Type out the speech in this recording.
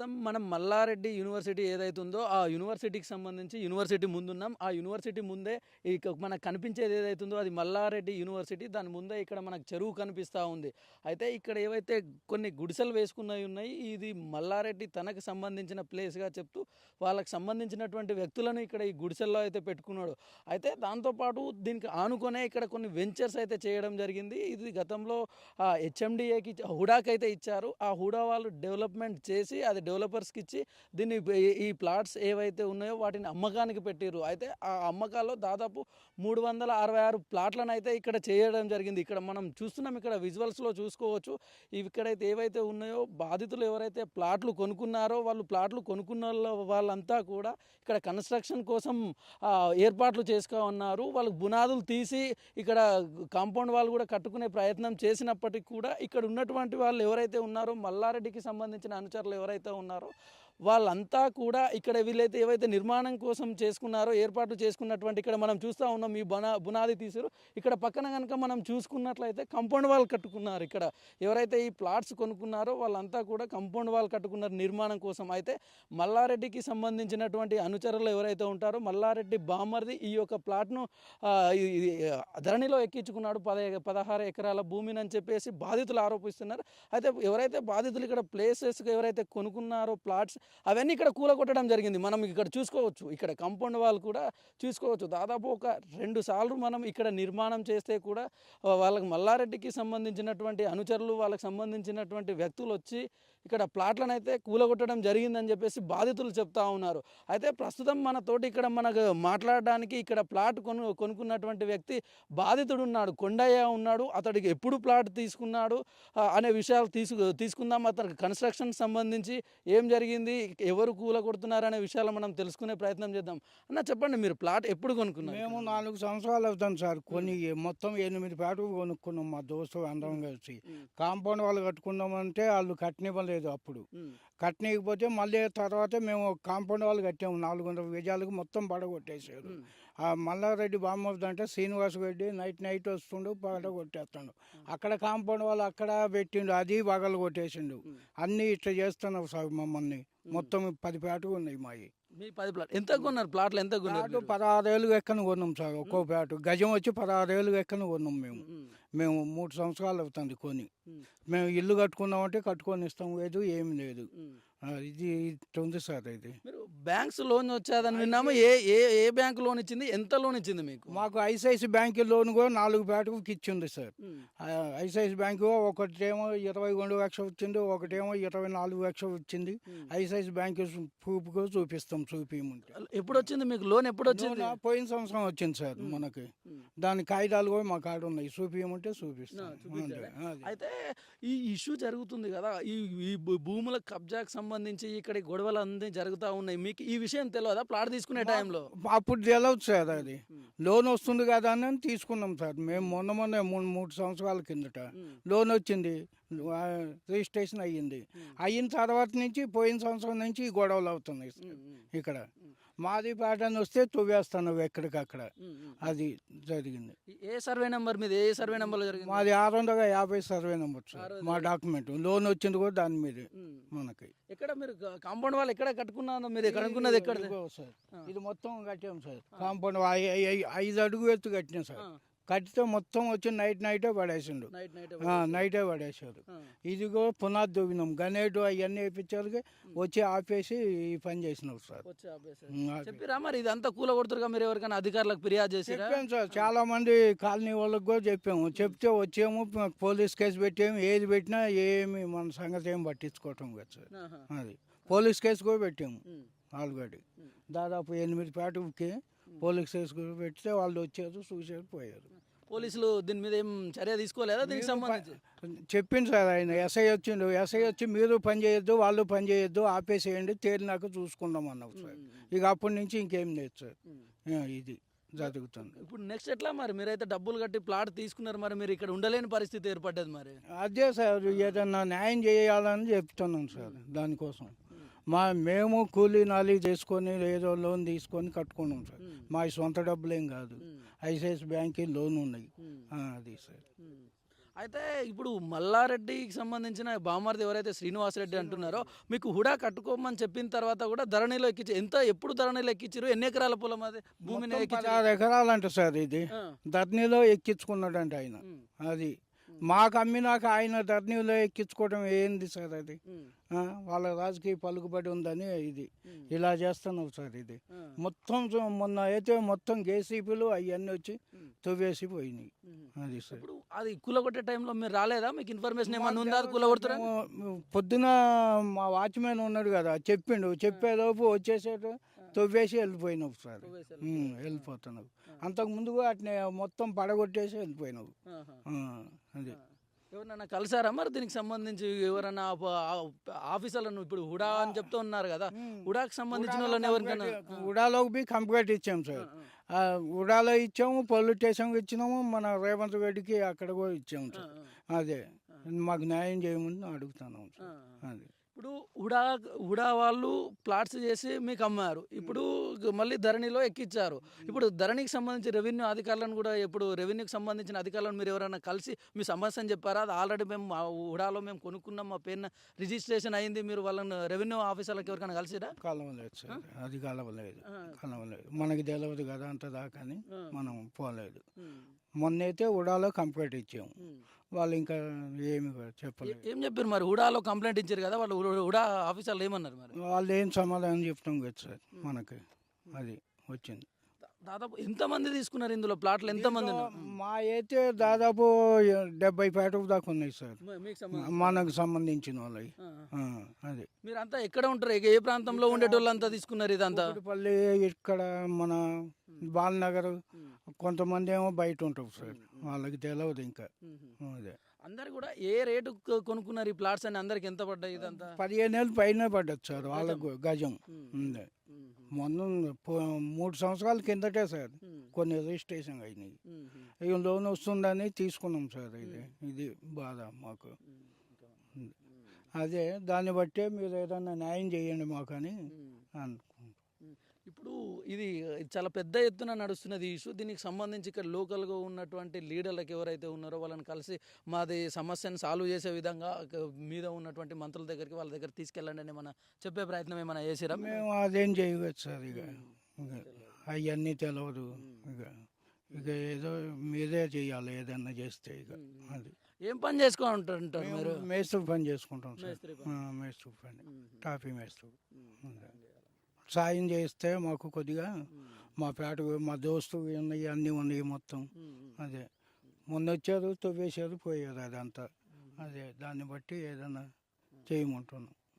ప్రస్తుతం మనం మల్లారెడ్డి యూనివర్సిటీ ఏదైతే ఉందో ఆ యూనివర్సిటీకి సంబంధించి యూనివర్సిటీ ముందున్నాం. ఆ యూనివర్సిటీ ముందే మనకు కనిపించేది ఏదైతే ఉందో అది మల్లారెడ్డి యూనివర్సిటీ. దాని ముందే ఇక్కడ మనకు చెరువు కనిపిస్తూ ఉంది. అయితే ఇక్కడ ఏవైతే కొన్ని గుడిసెలు వేసుకున్నవి ఉన్నాయి, ఇది మల్లారెడ్డి తనకు సంబంధించిన ప్లేస్గా చెప్తూ వాళ్ళకి సంబంధించినటువంటి వ్యక్తులను ఇక్కడ ఈ గుడిసెల్లో అయితే పెట్టుకున్నాడు. అయితే దాంతోపాటు దీనికి ఆనుకొనే ఇక్కడ కొన్ని వెంచర్స్ అయితే చేయడం జరిగింది. ఇది గతంలో హెచ్ఎండిఏకి హుడాకి అయితే ఇచ్చారు. ఆ హుడా వాళ్ళు డెవలప్మెంట్ చేసి అది డెవలపర్స్కి ఇచ్చి దీన్ని ఈ ప్లాట్స్ ఏవైతే ఉన్నాయో వాటిని అమ్మకానికి పెట్టిర్రు. అయితే ఆ అమ్మకాల్లో దాదాపు 366 ప్లాట్లను అయితే ఇక్కడ చేయడం జరిగింది. ఇక్కడ మనం చూస్తున్నాం, ఇక్కడ విజువల్స్లో చూసుకోవచ్చు. ఇక్కడైతే ఏవైతే ఉన్నాయో బాధితులు ఎవరైతే ప్లాట్లు కొనుక్కున్నారో వాళ్ళు ప్లాట్లు కొనుక్కున్న వాళ్ళంతా కూడా ఇక్కడ కన్స్ట్రక్షన్ కోసం ఏర్పాట్లు చేసుకో ఉన్నారు. వాళ్ళకి బునాదులు తీసి ఇక్కడ కాంపౌండ్ వాళ్ళు కూడా కట్టుకునే ప్రయత్నం చేసినప్పటికీ కూడా ఇక్కడ ఉన్నటువంటి వాళ్ళు ఎవరైతే ఉన్నారో మల్లారెడ్డికి సంబంధించిన అనుచరులు ఎవరైతే ఉన్నారో వాళ్ళంతా కూడా ఇక్కడ వీళ్ళైతే ఏవైతే నిర్మాణం కోసం చేసుకున్నారో ఏర్పాట్లు చేసుకున్నటువంటి ఇక్కడ మనం చూస్తూ ఉన్నాం ఈ బునాది తీసారు. ఇక్కడ పక్కన కనుక మనం చూసుకున్నట్లయితే కంపౌండ్ వాల్ కట్టుకున్నారు. ఇక్కడ ఎవరైతే ఈ ప్లాట్స్ కొనుక్కున్నారో వాళ్ళంతా కూడా కంపౌండ్ వాల్ కట్టుకున్నారు నిర్మాణం కోసం. అయితే మల్లారెడ్డికి సంబంధించినటువంటి అనుచరులు ఎవరైతే ఉంటారో మల్లారెడ్డి బామర్ది ఈ యొక్క ప్లాట్ను ధరణిలో ఎక్కించుకున్నాడు 16 ఎకరాల భూమిని అని చెప్పేసి బాధితులు ఆరోపిస్తున్నారు. అయితే ఎవరైతే బాధితులు ఇక్కడ ప్లేసెస్ ఎవరైతే కొనుక్కున్నారో ప్లాట్స్ అవన్నీ ఇక్కడ కూలగొట్టడం జరిగింది. మనం ఇక్కడ చూసుకోవచ్చు, ఇక్కడ కాంపౌండ్ వాల్ కూడా చూసుకోవచ్చు. దాదాపు ఒక 2 సార్లు మనం ఇక్కడ నిర్మాణం చేస్తే కూడా వాళ్ళకి మల్లారెడ్డికి సంబంధించినటువంటి అనుచరులు వాళ్ళకి సంబంధించినటువంటి వ్యక్తులు వచ్చి ఇక్కడ ప్లాట్లను అయితే కూలగొట్టడం జరిగిందని చెప్పేసి బాధితులు చెప్తా ఉన్నారు. అయితే ప్రస్తుతం మనతోటి ఇక్కడ మనకు మాట్లాడడానికి ఇక్కడ ప్లాట్ కొనుక్కున్నటువంటి వ్యక్తి బాధితుడు ఉన్నాడు, కొండయ్య ఉన్నాడు. అతడికి ఎప్పుడు ప్లాట్ తీసుకున్నాడు అనే విషయాలు తీసుకుందాం. అతనికి కన్స్ట్రక్షన్ సంబంధించి ఏం జరిగింది, ఎవరు కూలగొడుతున్నారు అనే విషయాలు మనం తెలుసుకునే ప్రయత్నం చేద్దాం. అన్న చెప్పండి, మీరు ప్లాట్ ఎప్పుడు కొనుక్కున్నారు? మేము 4 సంవత్సరాలు అవుతాం సార్. మొత్తం 8 ప్లాట్లు కొనుక్కున్నాం మా దోస్తులు అందరం కలిసి. కాంపౌండ్ వాళ్ళు కట్టుకున్నామంటే వాళ్ళు కట్టనివ్వలేదు. అప్పుడు కట్టనీయకపోతే మళ్ళీ తర్వాత మేము కాంపౌండ్ వాళ్ళు కట్టాము. 400 గజాలకు మొత్తం పడగొట్టేసారు. ఆ మల్లారెడ్డి బామ్మర్ది అంటే శ్రీనివాస్ రెడ్డి నైట్ వస్తుండు పడగొట్టేస్తాడు. అక్కడ కాంపౌండ్ వాళ్ళు అక్కడ పెట్టిండు, అది పగలు కొట్టేసిండు. అన్నీ ఇట్లా చేస్తున్నావు సార్ మమ్మల్ని. మొత్తం 10 ప్లాట్లు ఉన్నాయి మావి. మీ 10 ప్లాట్ ఎంత కొన్నారు? ప్లాట్లు ఎంత కొన్నారు? 16 ఏళ్ళు ఎక్కన కొన్నాం సార్. ఒక్కో ప్లాట్ గజం వచ్చి 16 ఏళ్ళు ఎక్కన కొన్నాం మేము 3 సంవత్సరాలు అవుతుంది కొని. మేము ఇల్లు కట్టుకున్నామంటే కట్టుకొని ఇస్తాం, లేదు ఏమి లేదు. ఇది ఉంది సార్. ఇది మీరు బ్యాంక్స్ లోన్ వచ్చేదని విన్నాము. ఏ ఏ ఏ బ్యాంక్ లోన్ ఇచ్చింది, ఎంత లోన్ ఇచ్చింది మీకు? మాకు ఐసిఐసి బ్యాంక్ లోన్ కూడా 4 ప్లాట్లకు ఇచ్చింది సార్. ఐసిఐసి బ్యాంకు ఒకటేమో 22 లక్షలు వచ్చింది, ఒకటేమో 24 లక్షలు వచ్చింది. ఐసిఐసి బ్యాంక్ ప్రూఫ్ కూడా చూపిస్తాం, చూపించమంటే. ఎప్పుడు వచ్చింది మీకు లోన్? ఎప్పుడు వచ్చింది? పోయిన సంవత్సరం వచ్చింది సార్ మనకి. దాని కాగితాలు కూడా మా కాడ ఉన్నాయి, చూపించమంటే చూపిస్తాం. అయితే ఈ ఇష్యూ జరుగుతుంది కదా, ఈ భూముల కబ్జాకు సంబంధించి ఇక్కడ గొడవలు అన్నీ జరుగుతూ ఉన్నాయి. మీకు ఈ విషయం తెలియదా ప్లాట్ తీసుకునే టైంలో? అప్పుడు తెలియదు సార్. అది లోన్ వస్తుంది కదా అని తీసుకున్నాం సార్. మేము మొన్న 3 సంవత్సరాల కిందట లోన్ వచ్చింది, రిజిస్ట్రేషన్ అయిన తర్వాత నుంచి పోయిన సంవత్సరం నుంచి గొడవలు అవుతున్నాయి ఇక్కడ. మాది ప్యాటర్న్ వస్తే తువ్వేస్తాను ఎక్కడికక్కడ. అది జరిగింది. ఏ సర్వే నెంబర్ మీద? ఏ సర్వే నెంబర్లో జరిగింది? మాది 650 సర్వే నెంబర్ సార్. మా డాక్యుమెంట్ లోన్ వచ్చింది కూడా దాని మీద మనకి. ఎక్కడ మీరు కాంపౌండ్ వాళ్ళు ఎక్కడ కట్టుకున్నాను? మీరు కనుక్కున్నది ఎక్కడ సార్? ఇది మొత్తం కట్టాం సార్. కాంపౌండ్ 5 అడుగు ఎత్తు కట్టినాం సార్. కట్టితే మొత్తం వచ్చి నైటే పడేసిండు. నైటే పడేసారు. ఇది కూడా పునాది దువ్వినాం, గనేటు అవన్నీ వేయించారు. వచ్చి ఆపేసి ఈ పని చేసినాం సార్. చెప్పిరా మరి ఇదంతా కూలగొడుతురుగా? మీరు ఎవరికైనా అధికారులకు ఫిర్యాదు చేసి? చెప్పాము సార్, చాలా మంది కాలనీ వాళ్ళకి కూడా చెప్పాము. చెప్తే వచ్చేమో పోలీస్ కేసు పెట్టాము. ఏది పెట్టినా ఏమి మన సంగతి ఏం పట్టించుకోవటం కదా సార్. అది పోలీస్ కేసు కూడా పెట్టాము ఆల్రెడీ. దాదాపు 8 ప్లాట్లకి పోలీస్ కేసు కూడా పెడితే వాళ్ళు వచ్చారు, చూసారు, పోయారు. పోలీసులు దీని మీద ఏం చర్య తీసుకోలేదా? దీనికి సంబంధించి చెప్పింది సార్ ఆయన. ఎస్ఐ వచ్చిండు. ఎస్ఐ వచ్చి మీరు పని చేయొద్దు, వాళ్ళు పని చేయొద్దు, ఆపేసేయండి, తేలినాక చూసుకుందాం అన్నావు సార్. ఇక అప్పటి నుంచి ఇంకేం లేదు సార్. ఇది జరుగుతుంది. ఇప్పుడు నెక్స్ట్ ఎట్లా మరి? మీరైతే డబ్బులు కట్టి ప్లాట్ తీసుకున్నారు, మరి మీరు ఇక్కడ ఉండలేని పరిస్థితి ఏర్పడ్డది. మరి అదే సార్, ఏదన్నా న్యాయం చేయాలని చెప్తున్నాం సార్. దానికోసం మేము కూలీ నాలి చేసుకొని ఏదో లోన్ తీసుకొని కట్టుకున్నాం సార్. మా సొంత డబ్బులేం కాదు. ఐసిఐసి బ్యాంక్ లోన్ ఉన్నాయి. అది సార్. అయితే ఇప్పుడు మల్లారెడ్డికి సంబంధించిన బామార్ది ఎవరైతే శ్రీనివాసరెడ్డి అంటున్నారో మీకు హుడా కట్టుకోమని చెప్పిన తర్వాత కూడా ధరణిలో ఎక్కించి ఎప్పుడు ధరణిలో ఎక్కించారు, ఎన్ని ఎకరాల పొలం అది భూమిని మొత్తం ఎక్కించారు? 16 ఎకరాలంట సార్ ఇది ఆ, ధర్నీలో ఎక్కించుకున్నాడంట ఆయన. ఉమ్, అది మాకు అమ్మినాక ఆయన ధర్నీలో ఎక్కించుకోవడం ఏంది సార్ అది? ఉమ్, వాళ్ళ రాజకీయ పలుకుబడి ఉందని ఇది ఉమ్, ఇలా చేస్తున్నాం సార్. ఇది ఆ, మొత్తం మొన్న అయితే మొత్తం జేసీబీలు అవన్నీ వచ్చి ఉమ్, తవ్వేసి పోయినాయి. ఉమ్. అది సార్. ఇప్పుడు అది కూలగొట్టే టైంలో మీరు రాలేదా? మీకు ఇన్ఫర్మేషన్ ఏమన్నా ఉందా అది కూలగొడతారా? పొద్దున మా వాచ్మెన్ ఉన్నాడు కదా, చెప్పిండు. చెప్పేలోపు వచ్చేసేటు తవ్వేసి వెళ్ళిపోయినావు సార్. వెళ్ళిపోతున్నావు. అంతకు ముందుగా అట్నే మొత్తం పడగొట్టేసి వెళ్ళిపోయినావు. అది ఎవరన్నా కలిసారా మరి దీనికి సంబంధించి? ఎవరన్నా ఆఫీసర్లను ఇప్పుడు హుడా అని చెప్తూ ఉన్నారు కదా, హుడాకి సంబంధించిన వాళ్ళని ఎవరికైనా? ఉడాలోకి బి కంప్లైంట్ ఇచ్చాము సార్. ఉడాలో ఇచ్చాము, పోలీస్ స్టేషన్కి ఇచ్చినాము, మన రేవంత్ రెడ్డికి అక్కడ కూడా ఇచ్చాము సార్. అదే మాకు న్యాయం చేయమని అడుగుతున్నాం సార్. అది ఇప్పుడు హుడా వాళ్ళు ప్లాట్స్ చేసి మీకు అమ్మారు, ఇప్పుడు మళ్ళీ ధరణిలో ఎక్కించారు. ఇప్పుడు ధరణికి సంబంధించి రెవెన్యూ అధికారులను కూడా, ఇప్పుడు రెవెన్యూకి సంబంధించిన అధికారులను మీరు ఎవరైనా కలిసి మీ సమస్యను చెప్పారా? అది ఆల్రెడీ మేము హుడాలో మేము కొనుక్కున్నాం, మా పేరున రిజిస్ట్రేషన్ అయింది, మీరు వాళ్ళని రెవెన్యూ ఆఫీసర్లకు ఎవరికైనా కలిసిరా? కలవలేదు సార్. అది కలవలేదు. మనకి తెలియదు కదా అంత దాకా అని మనం పోలేదు. మొన్నైతే ఉడాలో కంప్లైంట్ ఇచ్చాము. వాళ్ళు ఇంకా ఏమి చెప్పలేదు. ఏం చెప్పారు మరి? హుడాలో కంప్లైంట్ ఇచ్చారు కదా, వాళ్ళు హుడా ఆఫీసర్లు ఏమన్నారు మరి? వాళ్ళు ఏం సమాధానం చెప్తాం కదా సార్ మనకి. అది వచ్చింది. దాదాపు ఎంతమంది తీసుకున్నారు ఇందులో ప్లాట్లు? ఎంతమంది మా అయితే దాదాపు 70 పేటకు దాకా ఉన్నాయి సార్, మనకు సంబంధించిన వాళ్ళవి. అది మీరంతా ఎక్కడ ఉంటారు? ఏ ప్రాంతంలో ఉండేటోళ్ళంతా తీసుకున్నారు ఇదంతా? పల్లి ఇక్కడ మన బాలనగర్, కొంతమంది ఏమో బయట ఉంటారు సార్, వాళ్ళకి తెలియదు ఇంకా. అదే అందరు కూడా ఏ రేటు కొనుక్కున్నారు ఈ ప్లాట్స్ అని? అందరికి ఎంత పడ్డాయి ఇదంతా? 15 ఏళ్ళు పైన పడ్డది సార్ వాళ్ళకు గజం. ఉంది. మొన్న 3 సంవత్సరాల కిందటే సార్ కొన్ని రిజిస్ట్రేషన్ అయినాయి. ఇక లోన్ వస్తుందని తీసుకున్నాం సార్. ఇది బాధ మాకు. అదే దాన్ని బట్టే మీరు ఏదన్నా న్యాయం చేయండి మాకు అని అనుకుంటున్నాం. ఇప్పుడు ఇది చాలా పెద్ద ఎత్తున నడుస్తున్నది ఇష్యూ. దీనికి సంబంధించి ఇక్కడ లోకల్గా ఉన్నటువంటి లీడర్లకు ఎవరైతే ఉన్నారో వాళ్ళని కలిసి మాది సమస్యను సాల్వ్ చేసే విధంగా మీద ఉన్నటువంటి మంత్రుల దగ్గరికి, వాళ్ళ దగ్గర తీసుకెళ్ళండి అని ఏమైనా చెప్పే ప్రయత్నం ఏమైనా చేసిరా? మేము అదేం చేయవచ్చు సార్. ఇక అవన్నీ తెలియదు. ఇక ఏదో మీదే చేయాలి ఏదన్నా చేస్తే. ఇక అది ఏం పని చేసుకుంటుంటారు మీరు? మేస్త్రి పని చేసుకుంటాం సార్. మేస్త్రి పని, టాపీ మేస్త్రి. సాయం చేస్తే మాకు కొద్దిగా మా పేట, మా దోస్తు ఉన్నాయి, అన్నీ ఉన్నాయి మొత్తం. అదే మొన్న వచ్చారు, తవ్వేశారు, పోయారు. అదంతా అదే దాన్ని బట్టి ఏదైనా చేయమంటున్నాం.